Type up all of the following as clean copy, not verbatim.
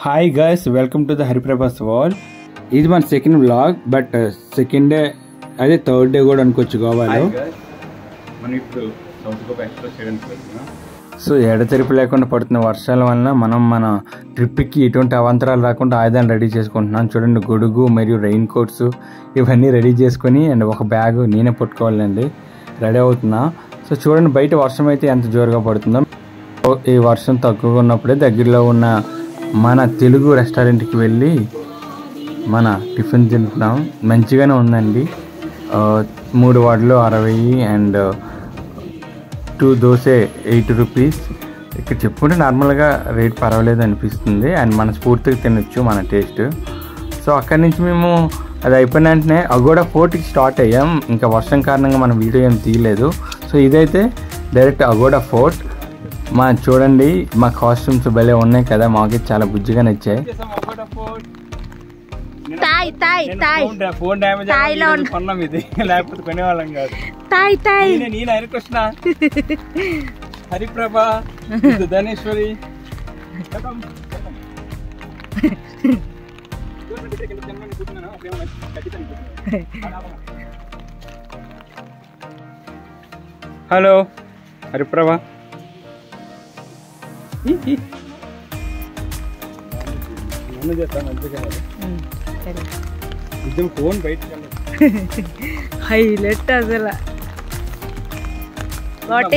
Hi guys, welcome to the Hariprabhas wall. ఇది మన second vlog, but second day అదే third day కూడా అనుకోవచ్చు గోవాలో. మనం ఇప్పుడు సౌత్ గోవా ఎక్స్ప్లోర్ చేయడానికి వెళ్తున్నాం. సో ఎడతెరిపి లేకుండా పడుతున్న వర్షాల వలన మన ట్రిప్కి ఎటువంటి అవాంతరాలు రాకుండా ఆయుధాలు రెడీ చేసుకుంటున్నాం. చూడండి, గొడుగు మరియు రెయిన్ కోట్స్ ఇవన్నీ రెడీ చేసుకొని అండ్ ఒక బ్యాగ్ నేనే పట్టుకోవాలండి, రెడీ అవుతున్నా. సో చూడండి, బయట వర్షం అయితే ఎంత జోరుగా పడుతుందో. ఈ వర్షం తక్కువగా ఉన్నప్పుడే దగ్గరలో ఉన్న మన తెలుగు రెస్టారెంట్కి వెళ్ళి మన టిఫిన్ తింటున్నాం. మంచిగానే ఉందండి. 3 వడలు 60 అండ్ 2 దోశ 8 రూపీస్. ఇక్కడ చెప్పుకుంటే నార్మల్గా రేట్ పర్వాలేదు అనిపిస్తుంది అండ్ మన స్ఫూర్తిగా తినొచ్చు మన టేస్ట్. సో అక్కడి నుంచి మేము అది అయిపోయిన వెంటనే అగోడా ఫోర్ట్కి స్టార్ట్ అయ్యాం. ఇంకా వర్షం కారణంగా మనం వీడియో ఏం తీయలేదు. సో ఇదైతే డైరెక్ట్ అగోడా ఫోర్ట్. చూడండి, మా కాస్ట్యూమ్స్ భలే ఉన్నాయి కదా, మాకు చాలా బుజ్జిగా నచ్చాయి. ఫోన్ డ్యామేజ్ కొన్నాం, ఇది లేకపోతే కొనేవాళ్ళం కాదు. నేను హరికృష్ణ, హరిప్రభ, ధనేశ్వరి. హలో హరిప్రభ. ఫోన్ బయట హైలైట్ అసలు. వాట్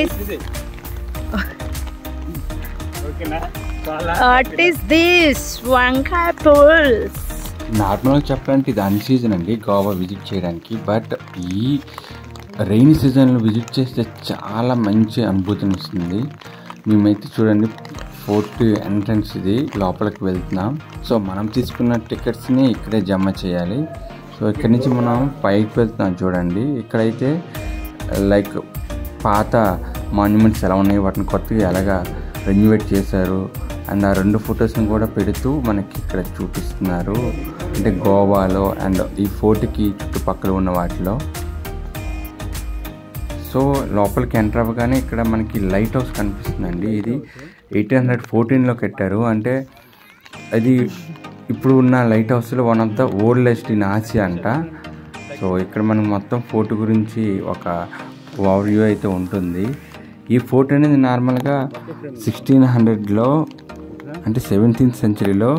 ఈస్ దిస్ వంకాయ పుల్స్? నార్మల్గా చెప్పాలంటే ఇది అన్ సీజన్ అండి గోవా విజిట్ చేయడానికి, బట్ ఈ రెయినీ సీజన్లో విజిట్ చేస్తే చాలా మంచి అనుభూతిని ఇస్తుంది. మేమైతే చూడండి, ఫోర్ట్ ఎంట్రన్స్ ఇది, లోపలికి వెళ్తున్నాం. సో మనం తీసుకున్న టికెట్స్ని ఇక్కడే జమ చేయాలి. సో ఇక్కడి నుంచి మనం పైకి వెళ్తున్నాం. చూడండి, ఇక్కడైతే లైక్ పాత మాన్యుమెంట్స్ ఎలా ఉన్నాయి, వాటిని కొత్తగా ఎలాగా రెన్యువేట్ చేశారు అండ్ ఆ 2 ఫొటోస్ని కూడా పెడుతూ మనకి ఇక్కడ చూపిస్తున్నారు. అంటే గోవాలో అండ్ ఈ ఫోర్ట్కి చుట్టుపక్కల ఉన్న వాటిలో. సో లోపలికి ఎంటర్ అవ్వగానే ఇక్కడ మనకి లైట్ హౌస్ కనిపిస్తుందండి. ఇది 1814లో కట్టారు. అంటే అది ఇప్పుడు ఉన్న లైట్ హౌస్లో one of the oldest in Asia అంట. సో ఇక్కడ మనకు మొత్తం ఫోర్ట్ గురించి ఒక ఓవర్వ్యూ అయితే ఉంటుంది. ఈ ఫోర్ట్ అనేది నార్మల్గా 1600లో అంటే 17th సెంచరీలో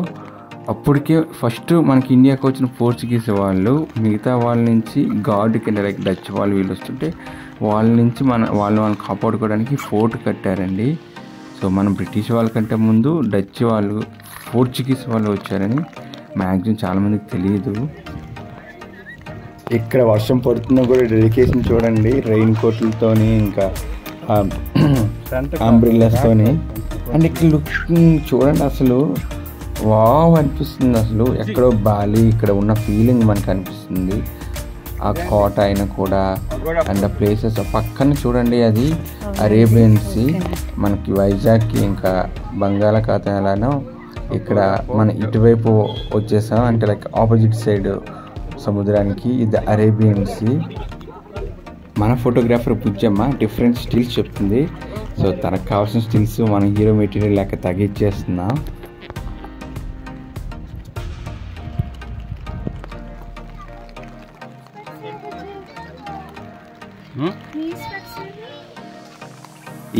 అప్పటికే ఫస్ట్ మనకి ఇండియాకి వచ్చిన పోర్చుగీస్ వాళ్ళు మిగతా వాళ్ళ నుంచి గార్డ్ కింద లైక్ డచ్ వాళ్ళు వీళ్ళు వస్తుంటే వాళ్ళ నుంచి వాళ్ళని కాపాడుకోవడానికి ఫోర్ట్ కట్టారండి. సో మన బ్రిటిష్ వాళ్ళకంటే ముందు డచ్ వాళ్ళు, పోర్చుగీస్ వాళ్ళు వచ్చారని మ్యాక్సిమం చాలామందికి తెలియదు. ఇక్కడ వర్షం పడుతున్నా కూడా డెడికేషన్ చూడండి, రెయిన్ కోట్లతోని ఇంకా అంబ్రిల్లాస్తోని. అండ్ ఇక్కడ లుకింగ్ చూడండి, అసలు వావ్ అనిపిస్తుంది. అసలు ఎక్కడో బాలి ఇక్కడ ఉన్న ఫీలింగ్ మనకు అనిపిస్తుంది. ఆ కోట అయినా కూడా అండ్ ఆ ప్లేసెస్ పక్కన చూడండి, అది అరేబియన్ సీ. మనకి వైజాగ్కి ఇంకా బంగాళాఖాతం ఎలానో ఇక్కడ మన ఇటువైపు వచ్చేసాం, అంటే లైక్ ఆపోజిట్ సైడ్ సముద్రానికి. ఇది అరేబియన్ సీ. మన ఫోటోగ్రాఫర్ బుజ్జమ్మ డిఫరెంట్ స్టిల్స్ చెప్తుంది. సో తనకు కావాల్సిన స్టిల్స్ మన హీరో మెటీరియల్ లెక్క తగ్గించేస్తున్నాం.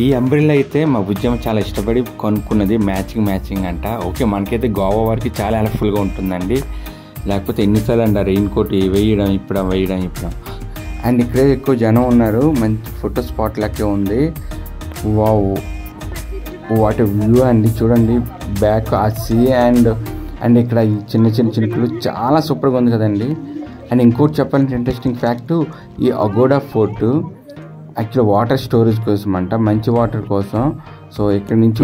ఈ అంబ్రిల్లా అయితే మా బుజ్జమ్మ చాలా ఇష్టపడి కొనుక్కున్నది, మ్యాచింగ్ అంట. ఓకే, మనకైతే గోవా వరకు చాలా హెల్ప్ఫుల్గా ఉంటుందండి. లేకపోతే ఎన్నిసార్లు అంట రెయిన్ కోట్ వేయడం ఇప్పడం. అండ్ ఇక్కడే ఎక్కువ జనం ఉన్నారు. మంచి ఫోటో స్పాట్ లెక్క ఉంది. వావ్, వాటి వ్యూ అండి. చూడండి బ్యాక్ ఆ సీ అండ్ ఇక్కడ ఈ చిన్న చినుకులు చాలా సూపర్గా ఉంది కదండి. అండ్ ఇంకోటి చెప్పాలంటే ఇంట్రెస్టింగ్ ఫ్యాక్ట్, ఈ Aguada fort actual water storage కోసం అంట, మంచి వాటర్ కోసం. సో ఇక్కడ నుంచి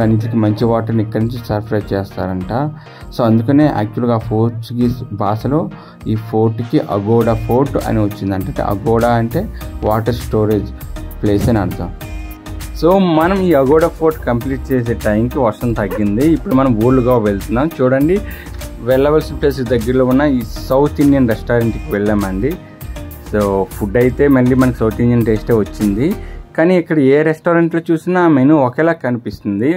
అన్నింటికి మంచి వాటర్ని ఇక్కడ నుంచి సరఫరా చేస్తారంట. సో అందుకనే యాక్చువల్గా పోర్చుగీస్ భాషలో ఈ ఫోర్ట్కి అగోడా ఫోర్ట్ అని వచ్చిందంట. అంటే అగోడా అంటే వాటర్ స్టోరేజ్ ప్లేస్ అని అర్థం. సో మనం ఈ అగోడా ఫోర్ట్ కంప్లీట్ చేసే టైంకి వర్షం తగ్గింది. ఇప్పుడు మనం ఓల్డ్ గోవా వెళ్తున్నాం. చూడండి, వెళ్ళవలసిన ప్లేస్ దగ్గరలో ఉన్న ఈ సౌత్ ఇండియన్ రెస్టారెంట్కి వెళ్ళామండి. సో ఫుడ్ అయితే మళ్ళీ మనకి సౌత్ ఇండియన్ టేస్టే వచ్చింది. కానీ ఇక్కడ ఏ రెస్టారెంట్లో చూసినా మెనూ ఒకేలా కనిపిస్తుంది.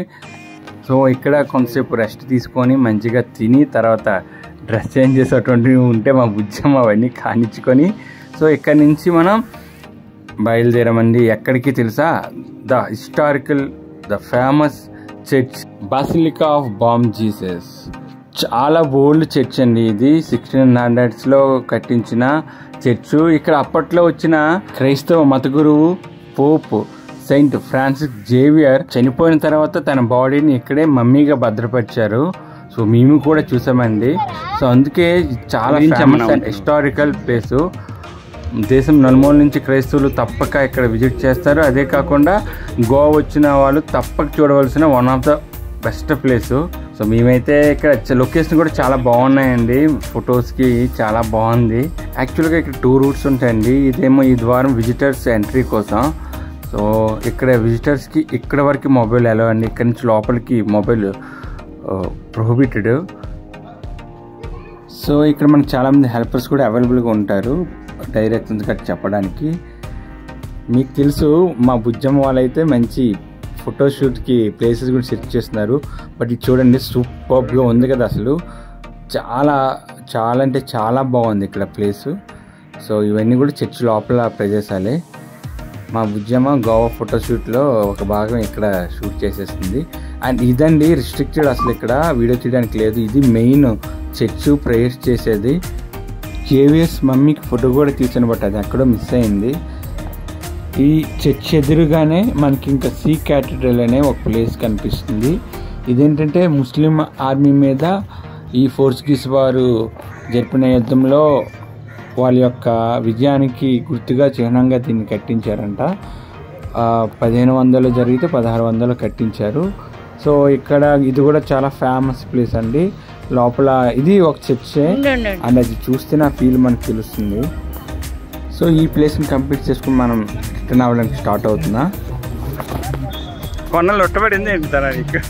సో ఇక్కడ కొంతసేపు రెస్ట్ తీసుకొని మంచిగా తిని తర్వాత డ్రెస్ చేంజ్ చేసేటువంటివి ఉంటే మా బుజ్జమ్మ అవన్నీ కానిచ్చుకొని సో ఇక్కడ నుంచి మనం బయలుదేరమండి. ఎక్కడికి తెలుసా? The famous church basilica of balm Jesus. చాలా ఓల్డ్ చర్చ్ అండి ఇది. 1600s కట్టించిన చర్చ్. ఇక్కడ అప్పట్లో వచ్చిన క్రైస్తవ మత గురువు పోప్ సెయింట్ ఫ్రాన్సిస్ జేవియర్ చనిపోయిన తర్వాత తన బాడీని ఇక్కడే మమ్మీగా భద్రపరిచారు. సో మేము కూడా చూసామండి. సో అందుకే చాలా ఫేమస్ అండ్ హిస్టారికల్ ప్లేస్. దేశం నలుమూల నుంచి క్రైస్తవులు తప్పక ఇక్కడ విజిట్ చేస్తారు. అదే కాకుండా గోవా వచ్చిన వాళ్ళు తప్పక చూడవలసిన one of the best place. So మేమైతే ఇక్కడ లొకేషన్ కూడా చాలా బాగున్నాయండి. ఫొటోస్కి చాలా బాగుంది. యాక్చువల్గా ఇక్కడ 2 రూట్స్ ఉంటాయండి. ఇదేమో ఈ ద్వారం విజిటర్స్ ఎంట్రీ కోసం. సో ఇక్కడ విజిటర్స్కి ఇక్కడ వరకు మొబైల్ అలౌ అండి. ఇక్కడ నుంచి లోపలికి మొబైల్ ప్రొహిబిటెడ్. సో ఇక్కడ మనకు చాలామంది హెల్పర్స్ కూడా అవైలబుల్గా ఉంటారు డైరెక్షన్స్ చెప్పడానికి. మీకు తెలుసు మా బుజ్జమ్మ వాళ్ళైతే మంచి ఫోటోషూట్కి ప్లేసెస్ కూడా సెర్చ్ చేస్తున్నారు. బట్ ఇది చూడండి సూపర్గా ఉంది కదా, అసలు చాలా చాలా అంటే చాలా బాగుంది ఇక్కడ ప్లేసు. సో ఇవన్నీ కూడా చర్చ్ లోపల ప్రదేశాలే. మా బుజ్జమ్మ గోవా ఫోటోషూట్లో ఒక భాగం ఇక్కడ షూట్ చేసేస్తుంది. అండ్ ఇదండి రిస్ట్రిక్టెడ్, అసలు ఇక్కడ వీడియో తీయడానికి లేదు. ఇది మెయిన్ చర్చ్ ప్రేయర్స్ చేసేది. జేవియర్స్ మమ్మీకి ఫోటో కూడా తీసాను, బట్ అది ఎక్కడో మిస్ అయింది. ఈ చర్చ్ ఎదురుగానే మనకి ఇంకా సీ క్యాథడ్రల్ అనే ఒక ప్లేస్ కనిపిస్తుంది. ఇదేంటంటే ముస్లిం ఆర్మీ మీద ఈ పోర్చుగీస్ వారు జరిపిన యుద్ధంలో వాళ్ళ యొక్క విజయానికి గుర్తుగా చిహ్నంగా దీన్ని కట్టించారంట. 1500 జరిగితే 1600 కట్టించారు. సో ఇక్కడ ఇది కూడా చాలా ఫేమస్ ప్లేస్ అండి. లోపల ఇది ఒక చర్చే అండ్ అది చూస్తే నా ఫీల్ మనకు తెలుస్తుంది. సో ఈ ప్లేస్ని కంప్లీట్ చేసుకుని మనం రిటర్న్ అవ్వడానికి స్టార్ట్ అవుతుందా. కొన్నలు ఒట్టబడింది ఏంటారా నీకు?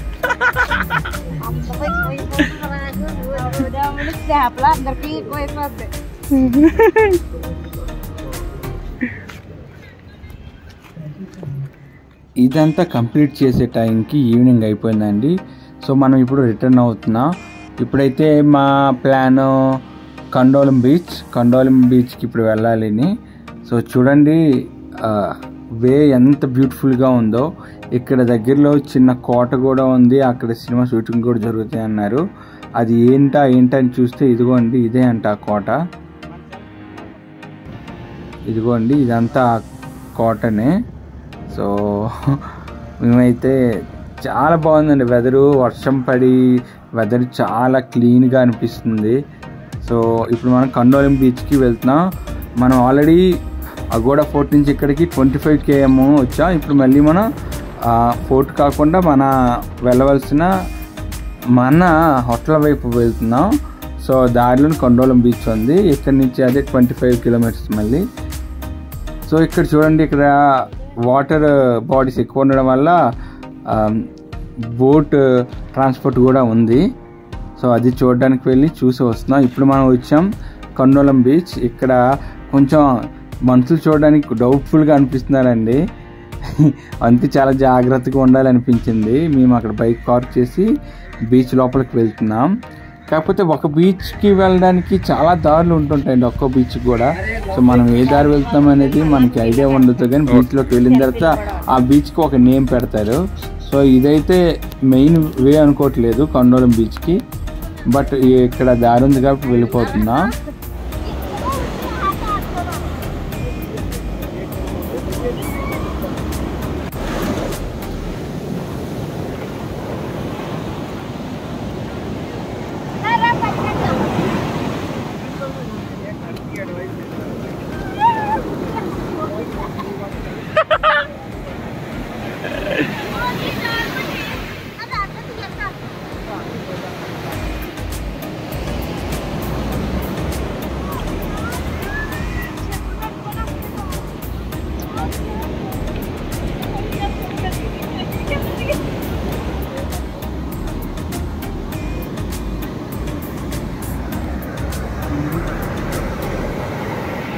ఇదంతా కంప్లీట్ చేసే టైంకి ఈవినింగ్ అయిపోయిందండి. సో మనం ఇప్పుడు రిటర్న్ అవుతున్నాం. ఇప్పుడైతే మా ప్లాన్ కండోలం బీచ్కి ఇప్పుడు వెళ్ళాలని. సో చూడండి వే ఎంత బ్యూటిఫుల్గా ఉందో. ఇక్కడ దగ్గరలో చిన్న కోట కూడా ఉంది, అక్కడ సినిమా షూటింగ్ కూడా జరుగుతాయి అన్నారు. అది ఏంటని చూస్తే ఇదిగోండి ఇదే అంట కోట. ఇదిగోండి ఇదంతా కోటనే. సో మేమైతే చాలా బాగుందండి వెదరు. వర్షం పడి వెదర్ చాలా క్లీన్గా అనిపిస్తుంది. సో ఇప్పుడు మనం కండోలం బీచ్కి వెళ్తున్నాం. మనం ఆల్రెడీ అగోడా ఫోర్ట్ నుంచి ఇక్కడికి 25 km వచ్చాం. ఇప్పుడు మళ్ళీ మనం ఫోర్ట్ కాకుండా వెళ్ళవలసిన మన హోటల్ వైపు వెళ్తున్నాం. సో దారిలో కండోలం బీచ్ ఉంది. ఇక్కడ నుంచి అదే 25 kilometers మళ్ళీ. సో ఇక్కడ చూడండి, ఇక్కడ వాటర్ బాడీస్ ఎక్కువ ఉండడం వల్ల బోట్ ట్రాన్స్పోర్ట్ కూడా ఉంది. సో అది చూడడానికి వెళ్ళి చూసి వస్తున్నాం. ఇప్పుడు మనం వచ్చాం కండోలం బీచ్. ఇక్కడ కొంచెం మనుషులు చూడడానికి డౌట్ఫుల్గా అనిపిస్తున్నారండి. అందుకే చాలా జాగ్రత్తగా ఉండాలనిపించింది. మేము అక్కడ బైక్ పార్క్ చేసి బీచ్ లోపలికి వెళ్తున్నాం. కాకపోతే ఒక బీచ్కి వెళ్ళడానికి చాలా దారులు ఉంటుంటాయండి, ఒక్కో బీచ్కి కూడా. సో మనం ఏ దారి వెళ్తున్నాం అనేది మనకి ఐడియా ఉండదు. కానీ బీచ్లోకి వెళ్ళిన తర్వాత ఆ బీచ్కి ఒక నేమ్ పెడతారు. సో ఇదైతే మెయిన్ వే అనుకోవట్లేదు కండోలం బీచ్కి, బట్ ఇక్కడ దారి ఉంది కాబట్టి వెళ్ళిపోతున్నా.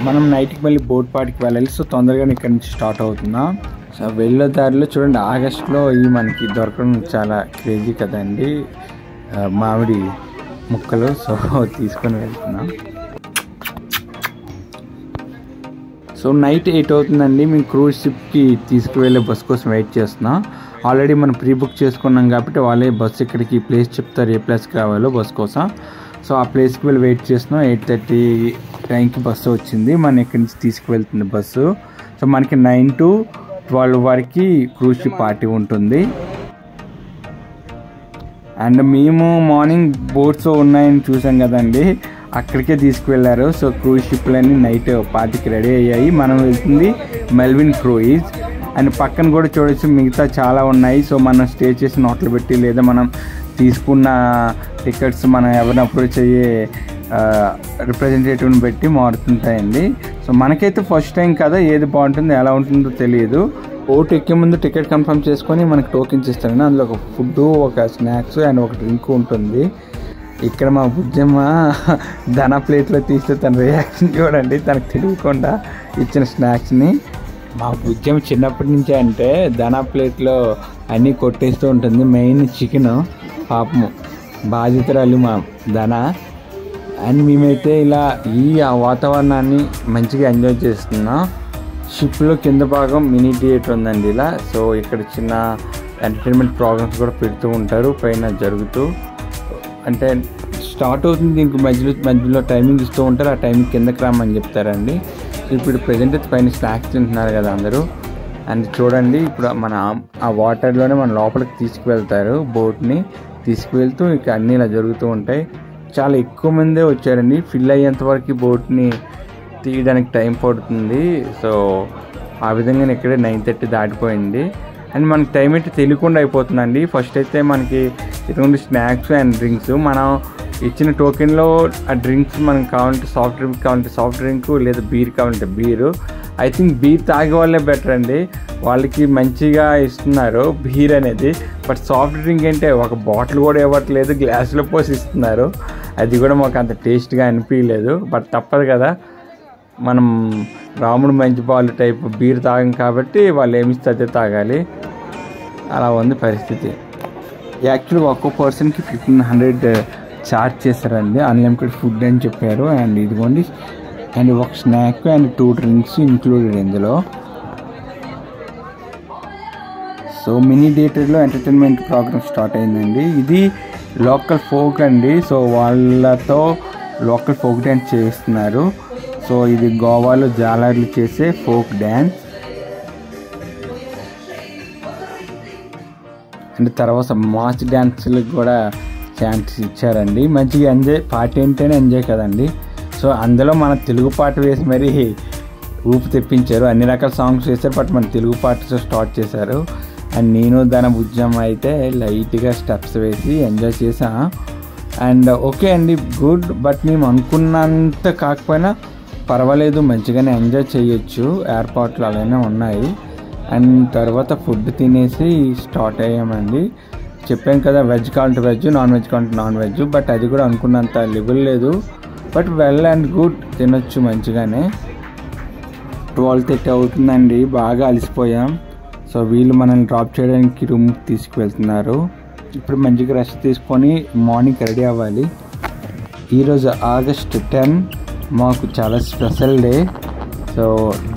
మనం నైట్కి మళ్ళీ బోట్ పార్టీకి వెళ్ళాలి. సో తొందరగా ఇక్కడ నుంచి స్టార్ట్ అవుతున్నా. సో వెళ్ళే దారిలో చూడండి, ఆగస్టులో ఇవి మనకి దొరకడం చాలా క్రేజీ కదండి, మామిడి ముక్కలు. సో తీసుకొని వెళ్తున్నాం. సో నైట్ 8 అవుతుందండి. మేము క్రూజ్ షిప్కి తీసుకువెళ్ళే బస్ కోసం వెయిట్ చేస్తున్నాం. ఆల్రెడీ మనం ప్రీ బుక్ చేసుకున్నాం కాబట్టి వాళ్ళే బస్సు ఇక్కడికి ప్లేస్ చెప్తారు, ఏ ప్లేస్కి రావాలో బస్ కోసం. సో ఆ ప్లేస్కి వెళ్ళి వెయిట్ చేస్తున్నాం. 8:30 టైంకి బస్సు వచ్చింది, మన ఇక్కడి నుంచి తీసుకువెళ్తుంది బస్సు. సో మనకి 9 to 12 వరకు క్రూజ్ షిప్ పార్టీ ఉంటుంది. అండ్ మేము మార్నింగ్ బోట్స్ ఉన్నాయని చూసాం కదండి, అక్కడికే తీసుకువెళ్ళారు. సో క్రూజ్ షిప్లన్నీ నైట్ పార్టీకి రెడీ అయ్యాయి. మనం వెళ్తుంది మెల్విన్ క్రూయిజ్. అండ్ పక్కన కూడా చూడొచ్చు మిగతా చాలా ఉన్నాయి. సో మనం స్టే చేసిన హోటల్ పెట్టి లేదా మనం తీసుకున్న టికెట్స్ మనం ఎవరిని అప్రోచ్ అయ్యే రిప్రజెంటేటివ్ని పెట్టి మారుతుంటాయండి. సో మనకైతే ఫస్ట్ టైం కదా, ఏది బాగుంటుందో ఎలా ఉంటుందో తెలియదు. బోట్ ఎక్కే ముందు టికెట్ కన్ఫర్మ్ చేసుకొని మనకి టోకెన్స్ ఇస్తారండి. అందులో ఒక ఫుడ్, ఒక స్నాక్స్ అండ్ ఒక డ్రింక్ ఉంటుంది. ఇక్కడ మా బుజ్జమ్మ ధన ప్లేట్లో తీస్తే తన రియాక్షన్ చూడండి, తనకు తెలియకుండా ఇచ్చిన స్నాక్స్ని. మా బుజ్జమ్మ చిన్నప్పటి నుంచే అంటే ధన ప్లేట్లో అన్నీ కొట్టేస్తూ ఉంటుంది. మెయిన్ చికెన్, పాపము బాధితురాలు మా ధన. అండ్ మేమైతే ఇలా ఈ వాతావరణాన్ని మంచిగా ఎంజాయ్ చేస్తున్నాం. షిప్లో కింద భాగం మినీ థియేటర్ ఉందండి ఇలా. సో ఇక్కడ చిన్న ఎంటర్టైన్మెంట్ ప్రోగ్రామ్స్ కూడా పెడుతూ ఉంటారు పైన జరుగుతూ. అంటే స్టార్ట్ అవుతుంది, దీనికి మధ్యలో టైమింగ్ ఇస్తూ ఉంటారు. ఆ టైంకి కిందకి రామని చెప్తారండి. ఇప్పుడు ప్రజెంట్ అయితే పైన స్నాక్స్ తింటున్నారు కదా అందరూ. అండ్ చూడండి, ఇప్పుడు మన ఆ వాటర్లోనే మన లోపలికి తీసుకువెళ్తారు, బోట్ని తీసుకువెళ్తూ ఇక అన్నీ ఇలా జరుగుతూ ఉంటాయి. చాలా ఎక్కువ మందే వచ్చారండి. ఫిల్ అయ్యేంత వరకు బోట్ని తీయడానికి టైం పడుతుంది. సో ఆ విధంగా ఇక్కడే 9:30 దాటిపోయింది. అండ్ మనకి టైం అయితే తెలియకుండా అయిపోతుందండి. ఫస్ట్ అయితే మనకి ఇటువంటి స్నాక్స్ అండ్ డ్రింక్స్, మనం ఇచ్చిన టోకెన్లో ఆ డ్రింక్స్ మనకు కావాలంటే సాఫ్ట్ డ్రింక్ కావాలంటే సాఫ్ట్ డ్రింక్, లేదా బీర్ కావాలంటే బీరు. ఐ థింక్ బీర్ తాగే వాళ్ళే బెటర్ అండి, వాళ్ళకి మంచిగా ఇస్తున్నారు బీర్ అనేది. బట్ సాఫ్ట్ డ్రింక్ అంటే ఒక బాటిల్ కూడా ఇవ్వట్లేదు, గ్లాసులో పోసి ఇస్తున్నారు. అది కూడా మాకు అంత టేస్ట్గా అనిపించలేదు. బట్ తప్పదు కదా, మనం రాముడు మంచి బాలు టైప్ బీర్ తాగం కాబట్టి వాళ్ళు ఏమిస్తే అదే తాగాలి. అలా ఉంది పరిస్థితి. యాక్చువల్గా ఒక్కో పర్సన్కి 1500 ఛార్జ్ చేశారండి. అన్లిమిటెడ్ ఫుడ్ అని చెప్పారు. అండ్ ఇదిగోండి, అండ్ ఒక స్నాక్ అండ్ 2 డ్రింక్స్ ఇంక్లూడెడ్ ఇందులో. సో మినీ థియేటర్లో ఎంటర్టైన్మెంట్ ప్రోగ్రామ్ స్టార్ట్ అయిందండి. ఇది లోకల్ ఫోక్ అండి. సో వాళ్ళతో లోకల్ ఫోక్ డ్యాన్స్ చేస్తున్నారు. సో ఇది గోవాలో జాలర్లు చేసే ఫోక్ డ్యాన్స్. అండ్ తర్వాత మాస్ డ్యాన్స్లకు కూడా ఛాన్స్ ఇచ్చారండి. మంచిగా ఎంజాయ్, పాట ఏంటనే ఎంజాయ్ కదండి. సో అందులో మన తెలుగు పాట వేసి మరీ ఊపు తెప్పించారు. అన్ని రకాల సాంగ్స్ వేశారు, బట్ మన తెలుగు పాటతో స్టార్ట్ చేశారు. అండ్ నేను ధన బుజ్జమ్మ అయితే లైట్గా స్టెప్స్ వేసి ఎంజాయ్ చేసా. అండ్ ఓకే అండి, గుడ్. బట్ మేము అనుకున్నంత కాకపోయినా పర్వాలేదు, మంచిగానే ఎంజాయ్ చేయొచ్చు. ఏర్పాట్లు అలానే ఉన్నాయి. అండ్ తర్వాత ఫుడ్ తినేసి స్టార్ట్ అయ్యామండి. చెప్పాను కదా, వెజ్ కావాలంటే వెజ్, నాన్ వెజ్ కావాలంటే నాన్ వెజ్. బట్ అది కూడా అనుకున్నంత లెవెల్ లేదు. బట్ వెల్ అండ్ గుడ్, తినొచ్చు మంచిగానే. 12:30 అవుతుందండి, బాగా అలసిపోయాం. సో వీళ్ళు మనల్ని డ్రాప్ చేయడానికి రూమ్కి తీసుకువెళ్తున్నారు. ఇప్పుడు మంచిగా రెస్ట్ తీసుకొని మార్నింగ్ రెడీ అవ్వాలి. ఈరోజు ఆగస్ట్ 10 మాకు చాలా స్పెషల్ డే. సో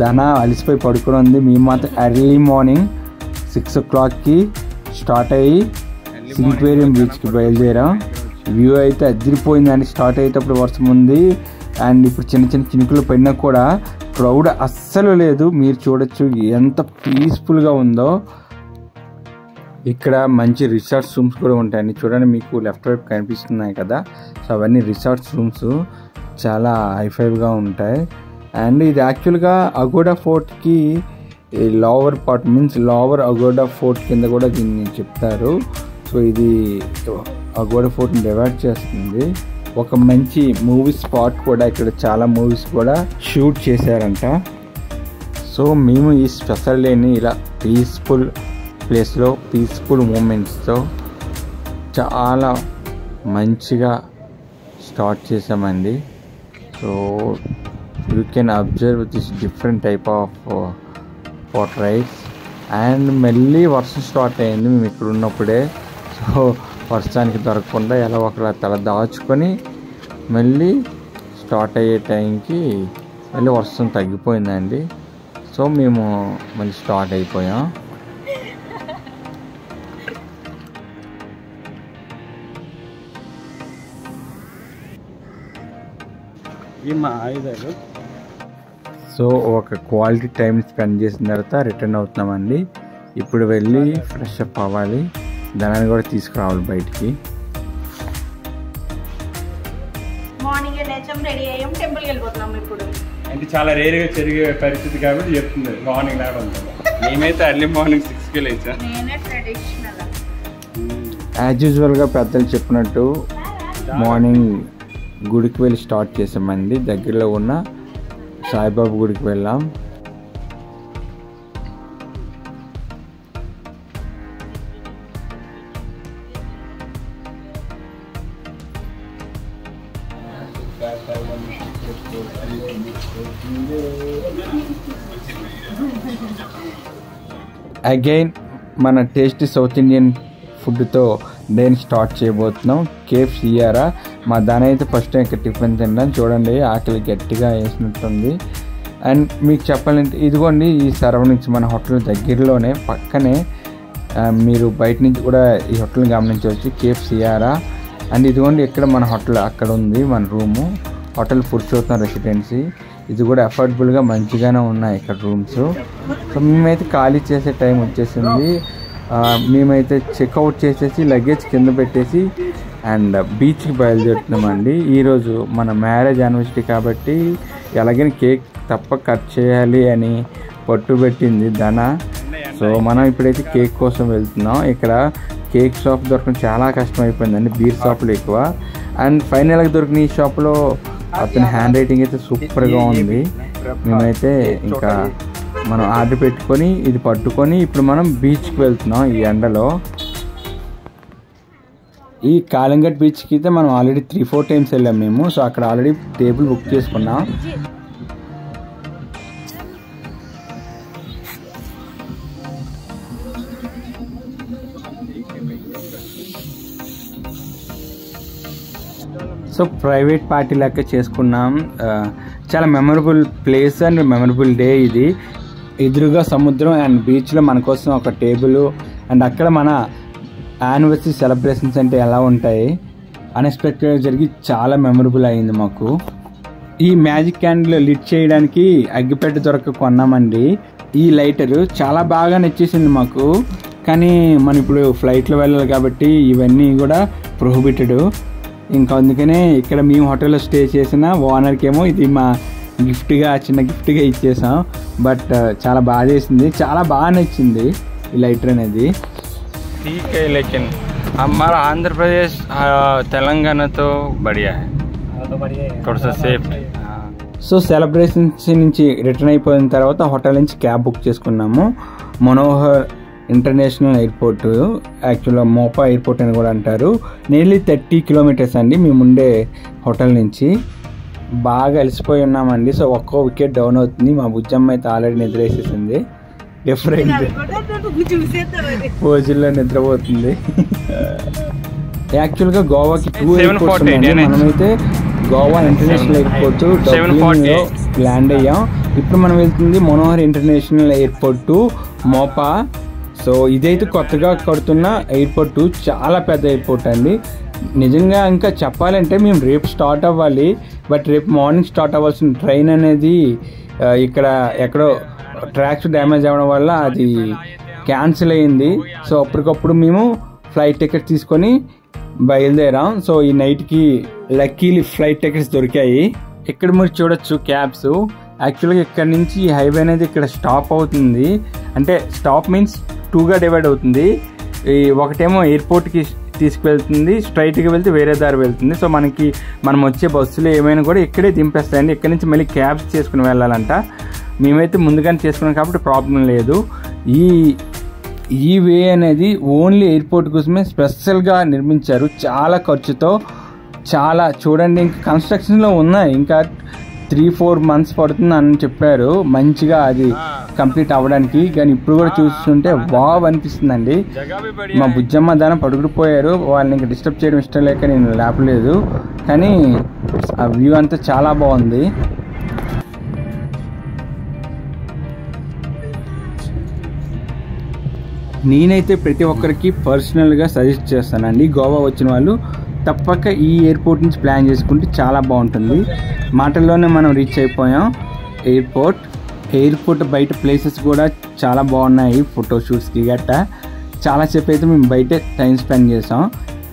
ధన అలసిపోయి పడుకుని ఉంది. మేము మాత్రం ఎర్లీ మార్నింగ్ 6 o'clockకి స్టార్ట్ అయ్యి సింక్వేరియం బీచ్కి బయలుదేరాం. వ్యూ అయితే అదిరిపోయిందండి. స్టార్ట్ అయ్యేటప్పుడు వర్షం ఉంది. అండ్ ఇప్పుడు చిన్న చిన్న చినుకులు పడినా కూడా క్రౌడ్ అస్సలు లేదు. మీరు చూడొచ్చు ఎంత పీస్ఫుల్గా ఉందో. ఇక్కడ మంచి రిసార్ట్స్ రూమ్స్ కూడా ఉంటాయండి. చూడండి, మీకు లెఫ్ట్ వైపు కనిపిస్తున్నాయి కదా. సో అవన్నీ రిసార్ట్స్ రూమ్స్ చాలా హైఫైవ్గా ఉంటాయి. అండ్ ఇది యాక్చువల్గా అగోడా ఫోర్ట్కి lower part, means lower Aguada fort కింద కూడా దీన్ని చెప్తారు. సో ఇది అగోడా ఫోర్ట్ని డివైడ్ చేస్తుంది. ఒక మంచి మూవీ స్పాట్ కూడా, ఇక్కడ చాలా మూవీస్ కూడా షూట్ చేశారంట. సో మేము ఈ స్పెషల్ డేని ఇలా పీస్ఫుల్ ప్లేస్లో పీస్ఫుల్ మూమెంట్స్తో చాలా మంచిగా స్టార్ట్ చేసామండి. So you can observe this different type of water rides. And మళ్ళీ వర్షం స్టార్ట్ అయింది మేము ఇక్కడ ఉన్నప్పుడే. సో వర్షానికి దొరకకుండా ఎలా ఒకలా తల దాచుకొని మళ్ళీ స్టార్ట్ అయ్యే టైంకి మళ్ళీ వర్షం తగ్గిపోయిందండి. సో మేము మళ్ళీ స్టార్ట్ అయిపోయాం. సో ఒక క్వాలిటీ టైం స్పెండ్ చేసిన తర్వాత రిటర్న్ అవుతున్నామండి. ఇప్పుడు వెళ్ళి ఫ్రెష్ అప్ అవ్వాలి, ధనాన్ని కూడా తీసుకురావాలి బయటికి. మార్నింగ్ లేచాం, రెడీ అయ్యాం, టెంపుల్కి వెళ్ళిపోతున్నాం. ఇప్పుడు అంటే చాలా రేరుగా జరిగే పరిస్థితి కాబట్టి చెప్తుంది మార్నింగ్ లేవడం. మేమైతే ఎర్లీ మార్నింగ్ 6కి లేచాం. నేనే ట్రెడిషనల్ యాజ్ యూజువల్గా పెద్దలు చెప్పినట్టు మార్నింగ్ గుడికి వెళ్ళి స్టార్ట్ చేసామండి. దగ్గరలో ఉన్న సాయిబాబా గుడికి వెళ్ళాం. అగైన్ మన టేస్టీ సౌత్ ఇండియన్ ఫుడ్తో డేని స్టార్ట్ చేయబోతున్నాం. Cafe Sierra. మా దాని అయితే ఫస్ట్ టైం ఇక్కడ టిఫిన్ తిన్నాం. చూడండి ఆకలి గట్టిగా వేసినట్టుంది. అండ్ మీకు చెప్పాలంటే ఇదిగోండి ఈ సరౌండింగ్స్ మన హోటల్ దగ్గరలోనే పక్కనే. మీరు బయట నుంచి కూడా ఈ హోటల్ని గమనించవచ్చు, కేఫ్ సియారా. అండ్ ఇదిగోండి ఇక్కడ మన హోటల్ అక్కడ ఉంది మన రూము, హోటల్ పురుషోత్తం రెసిడెన్సీ. ఇది కూడా అఫోర్డబుల్గా మంచిగానే ఉన్నాయి ఇక్కడ రూమ్స్. సో మేమైతే ఖాళీ చేసే టైం వచ్చేసింది. మేమైతే చెక్అవుట్ చేసేసి లగేజ్ కింద పెట్టేసి అండ్ బీచ్కి బయలుదేరుతున్నామండి. ఈరోజు మన మ్యారేజ్ యానివర్సరీ కాబట్టి ఎలాగైనా కేక్ తప్ప కట్ చేయాలి అని పట్టుబెట్టింది ధన. సో మనం ఇప్పుడైతే కేక్ కోసం వెళ్తున్నాం. ఇక్కడ కేక్ షాప్ దొరకడం చాలా కష్టం అయిపోయిందండి, బీర్ షాపులు ఎక్కువ. అండ్ ఫైనల్గా దొరికిన ఈ షాప్లో అతని హ్యాండ్ రైటింగ్ అయితే సూపర్గా ఉంది. మేమైతే ఇంకా మనం ఆర్డర్ పెట్టుకొని ఇది పట్టుకొని ఇప్పుడు మనం బీచ్కి వెళ్తున్నాం ఈ ఎండలో. ఈ కాలింగట్ బీచ్కి అయితే మనం ఆల్రెడీ 3-4 టైమ్స్ వెళ్ళాం మేము. సో అక్కడ ఆల్రెడీ టేబుల్ బుక్ చేసుకున్నాం. సో ప్రైవేట్ పార్టీ లెక్క చేసుకున్నాం. చాలా memorable place and memorable day ఇది. ఎదురుగా సముద్రం అండ్ బీచ్లో మన కోసం ఒక టేబుల్. అండ్ అక్కడ మన యానివర్సరీ సెలబ్రేషన్స్ అంటే ఎలా ఉంటాయి అన్ఎక్స్పెక్టెడ్గా జరిగి చాలా మెమరబుల్ అయింది మాకు. ఈ మ్యాజిక్ క్యాండిల్ లిట్ చేయడానికి అగ్గిపెట్టె దొరక కొన్నామండి. ఈ లైటరు చాలా బాగా నచ్చేసింది మాకు. కానీ మనం ఇప్పుడు ఫ్లైట్లో వెళ్ళాలి కాబట్టి ఇవన్నీ కూడా ప్రొహిబిటెడ్. ఇంకా అందుకనే ఇక్కడ మేము హోటల్లో స్టే చేసిన ఓనర్కి ఏమో ఇది మా గిఫ్ట్గా చిన్న గిఫ్ట్గా ఇచ్చేసాం. బట్ చాలా బాగా చేసింది, చాలా బాగా నచ్చింది ఈ లైటర్ అనేది. ఠీక్ హై లేకిన్ हमारा आंध्र प्रदेश తెలంగాణతో బడియా థోడా సేఫ్. సో సెలబ్రేషన్స్ నుంచి రిటర్న్ అయిపోయిన తర్వాత హోటల్ నుంచి క్యాబ్ బుక్ చేసుకున్నాము. మనోహర్ ఇంటర్నేషనల్ ఎయిర్పోర్ట్, యాక్చువల్గా మోపా ఎయిర్పోర్ట్ అని కూడా అంటారు. నియర్లీ 30 కిలోమీటర్స్ అండి మేము ఉండే హోటల్ నుంచి. బాగా అలసిపోయి ఉన్నామండి. సో ఒక్కో వికెట్ డౌన్ అవుతుంది. మా బుజ్జమ్మ అయితే ఆల్రెడీ నిద్రేసేసింది. డిఫరెంట్ పోజుల్లో నిద్రపోతుంది. యాక్చువల్గా గోవాకి 2 ఎయిర్పోర్ట్స్ ఉన్నాయండి. మనమైతే గోవా ఇంటర్నేషనల్ ఎయిర్పోర్ట్ డబ్లిన్లో ల్యాండ్ అయ్యాం. ఇప్పుడు మనం వెళ్తుంది Manohar international airport to Mopa. So ఇదైతే కొత్తగా కడుతున్న ఎయిర్పోర్ట్, చాలా పెద్ద ఎయిర్పోర్ట్ అండి. నిజంగా ఇంకా చెప్పాలంటే మేము రేపు స్టార్ట్ అవ్వాలి. బట్ రేపు మార్నింగ్ స్టార్ట్ అవ్వాల్సిన ట్రైన్ అనేది ఇక్కడ ఎక్కడో ట్రాక్స్ డ్యామేజ్ అవ్వడం వల్ల అది క్యాన్సిల్ అయ్యింది. సో అప్పటికప్పుడు మేము ఫ్లైట్ టికెట్ తీసుకొని బయలుదేరాం. సో ఈ నైట్కి లక్కీలీ ఫ్లైట్ టికెట్స్ దొరికాయి. ఇక్కడ మీరు చూడొచ్చు క్యాబ్స్. యాక్చువల్గా ఇక్కడ నుంచి ఈ హైవే అనేది ఇక్కడ స్టాప్ అవుతుంది. అంటే స్టాప్ మీన్స్ 2గా డివైడ్ అవుతుంది. ఈ ఒకటేమో ఎయిర్పోర్ట్కి తీసుకువెళ్తుంది, స్ట్రైట్గా వెళ్తే వేరే దారి వెళ్తుంది. సో మనం వచ్చే బస్సులు ఏమైనా కూడా ఇక్కడే దింపేస్తాయండి. ఇక్కడ నుంచి మళ్ళీ క్యాబ్స్ చేసుకుని వెళ్ళాలంట. మేమైతే ముందుగానే చేసుకున్నాం కాబట్టి ప్రాబ్లం లేదు. ఈ వే అనేది ఓన్లీ ఎయిర్పోర్ట్ కోసమే స్పెషల్గా నిర్మించారు. చాలా ఖర్చుతో, చాలా చూడండి ఇంకా కన్స్ట్రక్షన్లో ఉన్నాయి. ఇంకా 3-4 months పడుతుంది అని చెప్పారు మంచిగా అది కంప్లీట్ అవ్వడానికి. కానీ ఇప్పుడు కూడా చూస్తుంటే వావ్ అనిపిస్తుందండి. మా బుజ్జమ్మ దాని పడుకుపోయారు, వాళ్ళని ఇంకా డిస్టర్బ్ చేయడం ఇష్టం లేక నేను లేపలేదు. కానీ ఆ వ్యూ అంతా చాలా బాగుంది. నేనైతే ప్రతి ఒక్కరికి పర్సనల్గా సజెస్ట్ చేస్తానండి, గోవా వచ్చిన వాళ్ళు తప్పక ఈ ఎయిర్పోర్ట్ నుంచి ప్లాన్ చేసుకుంటే చాలా బాగుంటుంది. మాటల్లోనే మనం రీచ్ అయిపోయాం ఎయిర్పోర్ట్ బయట ప్లేసెస్ కూడా చాలా బాగున్నాయి ఫోటోషూట్స్కి గట్టా. చాలాసేపు అయితే మేము బయటే టైం స్పెండ్ చేసాం.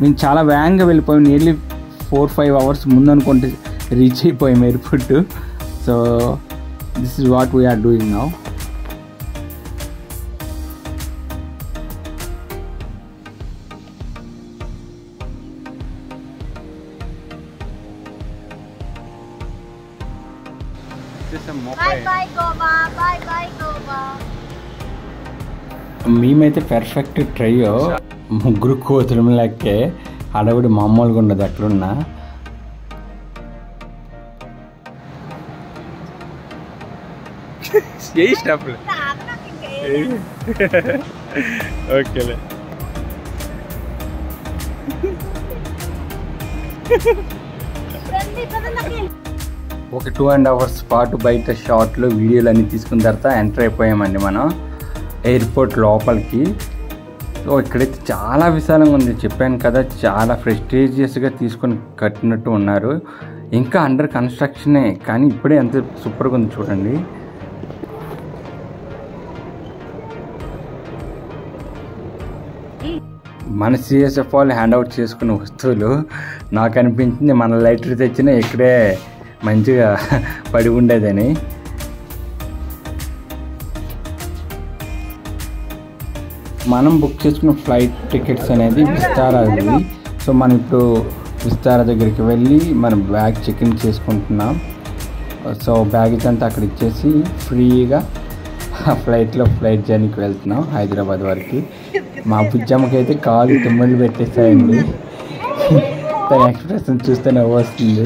మేము చాలా వేగంగా వెళ్ళిపోయాం, నియర్లీ 4-5 hours ముందు అనుకుంటే రీచ్ అయిపోయాం airport. So this is what we are doing now. మేమైతే పర్ఫెక్ట్ ట్రైయో, ముగ్గురు కోతులం లెక్కే, అడవుడు మామూలుగా ఉండదు అక్కడున్నా. ఓకేలే. ఒక 2.5 hours పాటు బయట షార్ట్లు వీడియోలు అన్నీ తీసుకున్న తర్వాత ఎంటర్ అయిపోయామండి మనం ఎయిర్పోర్ట్ లోపలికి. సో ఇక్కడైతే చాలా విశాలంగా ఉంది, చెప్పాను కదా, చాలా ప్రెస్టీజియస్గా తీసుకొని కట్టినట్టు ఉన్నారు. ఇంకా అండర్ కన్స్ట్రక్షనే, కానీ ఇప్పుడే ఎంత సూపర్గా ఉంది చూడండి. మన సిఎస్ఎఫ్ వాళ్ళు హ్యాండ్అవుట్ చేసుకున్న వస్తువులు నాకు అనిపించింది మన లైటర్ తెచ్చినా ఇక్కడే మంచిగా పడి ఉండేదని. మనం బుక్ చేసుకున్న ఫ్లైట్ టికెట్స్ అనేది విస్తారాది. సో మనం ఇప్పుడు విస్తారా దగ్గరికి వెళ్ళి మనం బ్యాగ్ చెక్-ఇన్ చేసుకుంటున్నాం. సో బ్యాగేజ్ అంతా అక్కడ ఇచ్చేసి ఫ్రీగా ఫ్లైట్ జర్నీకి వెళ్తున్నాం హైదరాబాద్ వరకు. మా బుజ్జమ్మకి అయితే కాలు తుమ్మలు పెట్టేస్తాయండి, తన ఎక్స్ప్రెషన్ చూస్తే నవ్వు వస్తుంది.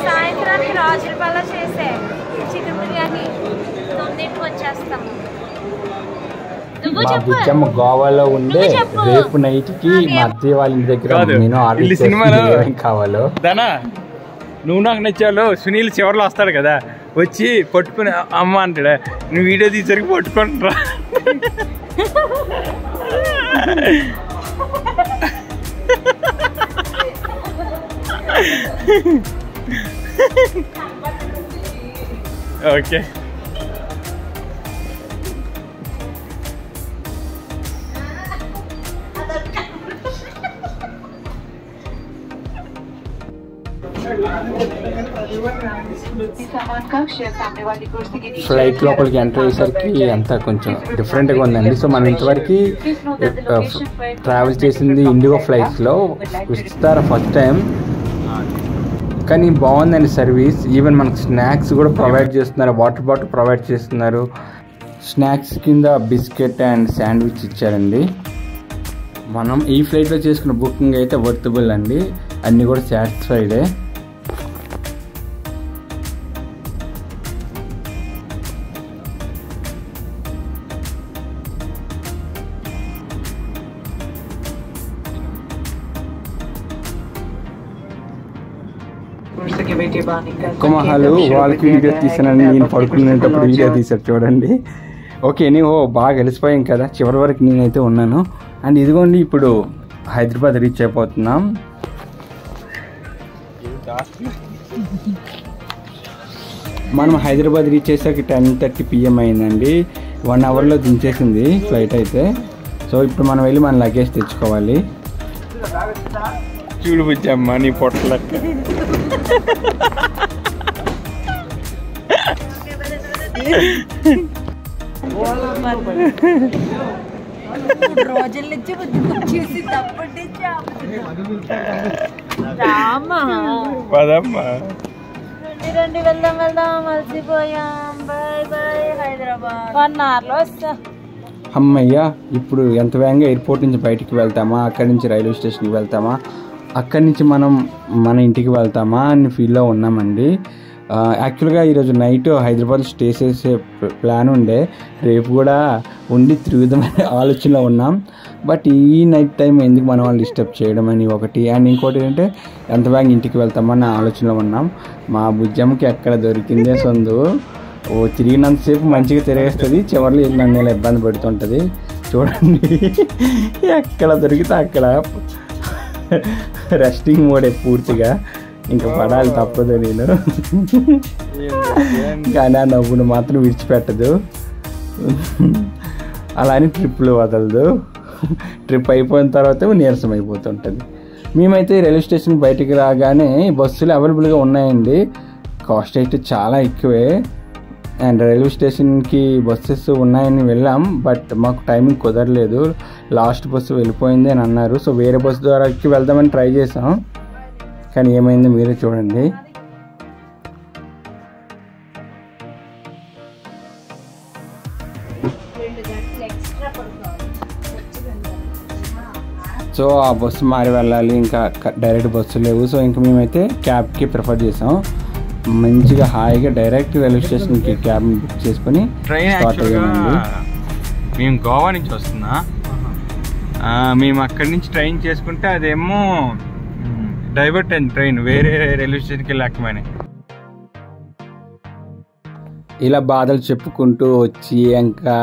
సాయంత్రానికి రాజులపల్లి చేసే చికెన్ బిర్యానీ 9ంటికి వచ్చేస్తాము. మా బుజ్జమ్మ గోవాలో ఉండే రేపు నైట్కి మా అత్తయ్య వాళ్ళ ఇంటి దగ్గర నేను ఆర్డర్ చేసి కావాలో. దానా నువ్వు నాకు నచ్చాలో సునీల్ చివరిలో వస్తాడు కదా, వచ్చి పట్టుకుని అమ్మ అంటాడా, నువ్వు వీడియో తీసరికి పట్టుకుంటురా. ఓకే ఫ్లైట్ లోపలికి ఎంటర్ అయ్యేసరికి అంతా కొంచెం డిఫరెంట్గా ఉందండి. సో మనం ఇంతవరకు ట్రావెల్ చేసింది ఇండిగో ఫ్లైట్స్లో, విస్తారా ఫస్ట్ టైం. కానీ బాగుందండి సర్వీస్. ఈవెన్ మనకు స్నాక్స్ కూడా ప్రొవైడ్ చేస్తున్నారు, వాటర్ బాటిల్ ప్రొవైడ్ చేస్తున్నారు. స్నాక్స్ కింద బిస్కెట్ అండ్ శాండ్విచ్ ఇచ్చారండి. మనం ఈ ఫ్లైట్లో చేసుకున్న బుకింగ్ అయితే వర్తబుల్ అండి, అన్నీ కూడా సాటిస్ఫైడే. కుమహాలు వాళ్ళకి వీడియో తీసానని నేను పడుకునేటప్పుడు వీడియో తీసారు చూడండి. ఓకే, నేను బాగా కలిసిపోయాం కదా, చివరి వరకు నేనైతే ఉన్నాను. అండ్ ఇదిగోండి ఇప్పుడు హైదరాబాద్ రీచ్ అయిపోతున్నాం. మనం హైదరాబాద్ రీచ్ అయ్యేసరికి 10:30 PM అయిందండి. 1 hourలో దించేసింది ఫ్లైట్ అయితే. సో ఇప్పుడు మనం వెళ్ళి మన లగేజ్ తెచ్చుకోవాలి. చూడు బుజ్జమ్మ నీ పొట్టలక్క. రోజుల నుంచి వచ్చేసి తప్పటి పదమ్మా రండి వెళ్దాం అలసిపోయాం. Bye bye Hyderabad. 1 hourలో వస్తా. అమ్మయ్య, ఇప్పుడు ఎంత వేగంగా ఎయిర్పోర్ట్ నుంచి బయటికి వెళ్తామా, అక్కడి నుంచి రైల్వే స్టేషన్కి వెళ్తామా, అక్కడి నుంచి మనం మన ఇంటికి వెళ్తామా అని ఫీల్లో ఉన్నామండి. యాక్చువల్గా ఈరోజు నైట్ హైదరాబాద్ స్టే చేసే ప్లాన్ ఉండే, రేపు కూడా ఉండి తిరుగుదామనే ఆలోచనలో ఉన్నాం. బట్ ఈ నైట్ టైం ఎందుకు మనం వాళ్ళు డిస్టర్బ్ చేయడం అని ఒకటి, అండ్ ఇంకోటి ఏంటంటే ఎంత వేగంగా ఇంటికి వెళ్తామన్న ఆలోచనలో ఉన్నాం. మా బుజ్జమ్మకి ఎక్కడ దొరికిందే సొందు, తిరిగినంతసేపు మంచిగా తిరిగేస్తుంది, చివరిలో నన్ను ఇలా ఇబ్బంది పెడుతుంటుంది. చూడండి, ఎక్కడ దొరికితే అక్కడ రెస్టింగ్ మోడే పూర్తిగా, ఇంకా పడాలి తప్పదు నేను. కానీ ఆ నవ్వును మాత్రం విడిచిపెట్టదు, అలానే ట్రిప్పులు వదలదు. ట్రిప్ అయిపోయిన తర్వాత నీరసం అయిపోతుంటుంది. మేమైతే రైల్వే స్టేషన్ బయటికి రాగానే బస్సులు అవైలబుల్గా ఉన్నాయండి. కాస్ట్ అయితే చాలా ఎక్కువే, అండ్ రైల్వే స్టేషన్కి బస్సెస్ ఉన్నాయని వెళ్ళాం. బట్ మాకు టైమింగ్ కుదరలేదు, లాస్ట్ బస్సు వెళ్ళిపోయింది అని అన్నారు. సో వేరే బస్సు ద్వారాకి వెళ్దామని ట్రై చేసాం, కానీ ఏమైందో మీరే చూడండి. సో ఆ బస్సు మారి వెళ్ళాలి, ఇంకా డైరెక్ట్ బస్సు లేవు. సో ఇంకా మేమైతే క్యాబ్కి ప్రిఫర్ చేసాం. మంచిగా హాయిగా డైరెక్ట్ రైల్వే స్టేషన్కి క్యాబ్ని బుక్ చేసుకొని ట్రైన్ స్టార్ట్ అయ్యామండి. మేము గోవా నుంచి వస్తున్నా, మేము అక్కడి నుంచి ట్రైన్ చేసుకుంటే అదేమో డైవర్ట్ అయింది ట్రైన్, వేరే రైల్వే స్టేషన్కి వెళ్ళాకమని. ఇలా బాధలు చెప్పుకుంటూ వచ్చి ఇంకా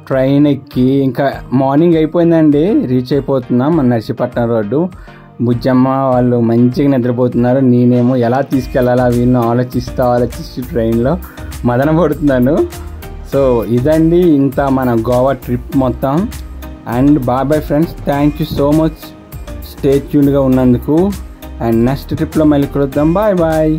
ట్రైన్ ఎక్కి ఇంకా మార్నింగ్ అయిపోయిందండి, రీచ్ అయిపోతున్నాం మన నర్సీపట్నం రోడ్డు. బుజ్జమ్మ వాళ్ళు మంచిగా నిద్రపోతున్నారు, నేనేమో ఎలా తీసుకెళ్ళాలా వీళ్ళని ఆలోచిస్తూ ట్రైన్లో మదన పడుతున్నాను. సో ఇదండి ఇంత మన గోవా ట్రిప్ మొత్తం. And bye friends, thank you so much stay ట్యూన్గా ఉన్నందుకు. అండ్ నెక్స్ట్ ట్రిప్లో మళ్ళీ కలుద్దాం. Bye bye.